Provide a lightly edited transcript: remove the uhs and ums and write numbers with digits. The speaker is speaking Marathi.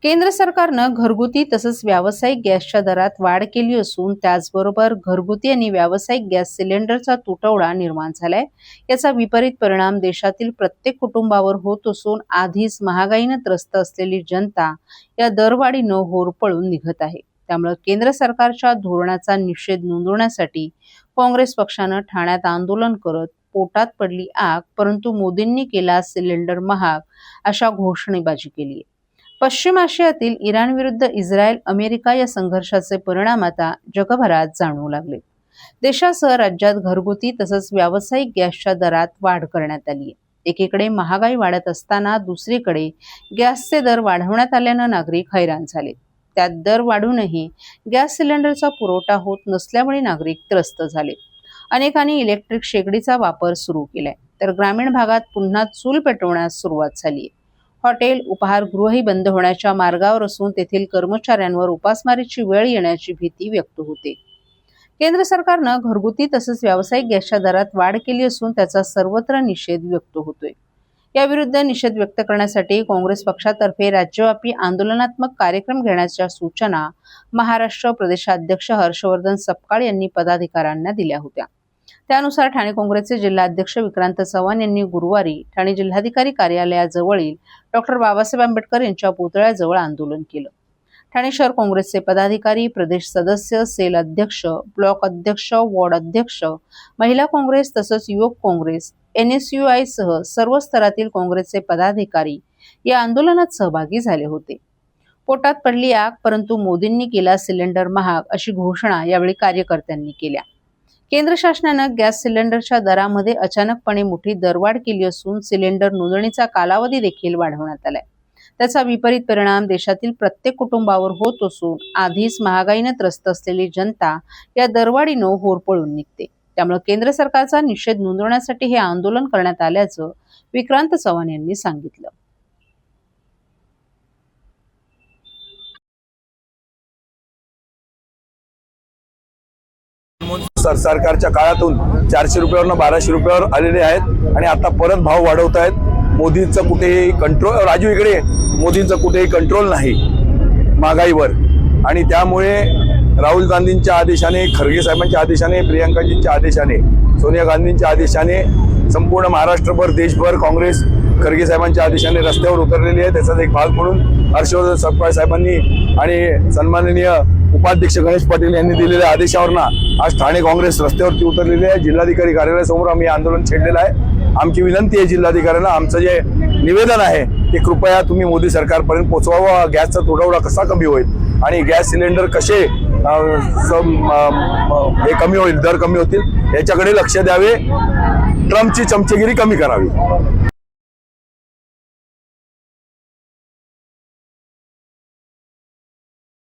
केंद्र सरकारनं घरगुती तसंच व्यावसायिक गॅसच्या दरात वाढ केली असून त्याचबरोबर घरगुती आणि व्यावसायिक गॅस सिलेंडरचा तुटवडा निर्माण झालाय। याचा विपरीत परिणाम देशातील प्रत्येक कुटुंबावर होत असून आधीच महागाईने त्रस्त असलेली जनता या दरवाढीनं होरपळून निघत आहे। त्यामुळे केंद्र सरकारच्या धोरणाचा निषेध नोंदवण्यासाठी काँग्रेस पक्षानं ठाण्यात आंदोलन करत पोटात पडली आग परंतु मोदींनी केला सिलेंडर महाग अशा घोषणाबाजी केली आहे। पश्चिम आशियातील इराण विरुद्ध इस्रायल अमेरिका या संघर्षाचे परिणाम आता जगभरात जाणवू लागले। देशासह राज्यात घरगुती तसंच व्यावसायिक गॅसच्या दरात वाढ करण्यात आली आहे। एकीकडे महागाई वाढत असताना दुसरीकडे गॅसचे दर वाढवण्यात आल्यानं नागरिक हैराण झाले। त्यात दर वाढूनही गॅस सिलेंडरचा पुरवठा होत नसल्यामुळे नागरिक त्रस्त झाले। अनेकांनी इलेक्ट्रिक शेगडीचा वापर सुरू केलाय तर ग्रामीण भागात पुन्हा चूल पेटवण्यास सुरुवात झाली। हॉटेल उपाहारगृहही बंद होण्याच्या मार्गावर असून तेथील कर्मचाऱ्यांवर उपासमारीची वेळ येण्याची भीती व्यक्त होते। केंद्र सरकारनं घरगुती तसंच व्यावसायिक गॅसच्या दरात वाढ केली असून त्याचा सर्वत्र निषेध व्यक्त होतोय। याविरुद्ध निषेध व्यक्त करण्यासाठी काँग्रेस पक्षातर्फे राज्यव्यापी आंदोलनात्मक कार्यक्रम घेण्याच्या सूचना महाराष्ट्र प्रदेशाध्यक्ष हर्षवर्धन सपकाळ यांनी पदाधिकाऱ्यांना दिल्या होत्या। त्यानुसार ठाणे काँग्रेसचे जिल्हाध्यक्ष विक्रांत चव्हाण यांनी गुरुवारी ठाणे जिल्हाधिकारी कार्यालयाजवळील डॉ. बाबासाहेब आंबेडकर यांच्या पुतळ्याजवळ आंदोलन केलं। ठाणे शहर काँग्रेसचे पदाधिकारी, प्रदेश सदस्य, सेल अध्यक्ष, ब्लॉक अध्यक्ष, वॉर्ड अध्यक्ष, महिला काँग्रेस तसंच युवक काँग्रेस, NSUI सह सर्व स्तरातील काँग्रेसचे पदाधिकारी या आंदोलनात सहभागी झाले होते। पोटात पडली आग परंतु मोदींनी केला सिलेंडर महाग अशी घोषणा यावेळी कार्यकर्त्यांनी केल्या। केंद्र शासनानं गॅस सिलेंडरच्या दरामध्ये अचानकपणे मोठी दरवाढ केली असून सिलेंडर नोंदणीचा कालावधी देखील वाढवण्यात आलाय। त्याचा विपरीत परिणाम देशातील प्रत्येक कुटुंबावर होत असून आधीच महागाईने त्रस्त असलेली जनता या दरवाढीनं होरपळून निघते। त्यामुळे केंद्र सरकारचा निषेध नोंदवण्यासाठी हे आंदोलन करण्यात आल्याचं विक्रांत चव्हाण यांनी सांगितलं। सरकारच्या काळातून 400 रुपयावरून 1200 रुपयावर आलेले आहेत आणि आता परत भाव वाढवत आहेत। मोदींचं कुठेही कंट्रोल, राजू इकडे, मोदींचं कुठेही कंट्रोल नाही महागाईवर आणि त्यामुळे राहुल गांधींच्या आदेशाने, खरगे साहेबांच्या आदेशाने, प्रियंकाजींच्या आदेशाने, सोनिया गांधींच्या आदेशाने संपूर्ण महाराष्ट्रभर, देशभर काँग्रेस खरगे साहेबांच्या आदेशाने रस्त्यावर उतरलेली आहे। त्याचाच एक भाग म्हणून हर्षवर्धन सपकाळ साहेबांनी आणि सन्माननीय उपाध्यक्ष गणेश पाटील यांनी दिलेल्या आदेशावरनं आज ठाणे काँग्रेस रस्त्यावरती उतरलेली आहे। जिल्हाधिकारी कार्यालयासमोर आम्ही आंदोलन छेडलेलं आहे। आमची विनंती आहे जिल्हाधिकाऱ्यांना, आमचं जे निवेदन आहे ते कृपया तुम्ही मोदी सरकारपर्यंत पोहोचवावं। गॅसचा तुटवडा कसा कमी होईल आणि गॅस सिलेंडर कसे हे कमी होईल, दर कमी होतील याच्याकडे लक्ष द्यावे। ट्रम्पची चमचेगिरी कमी करावी।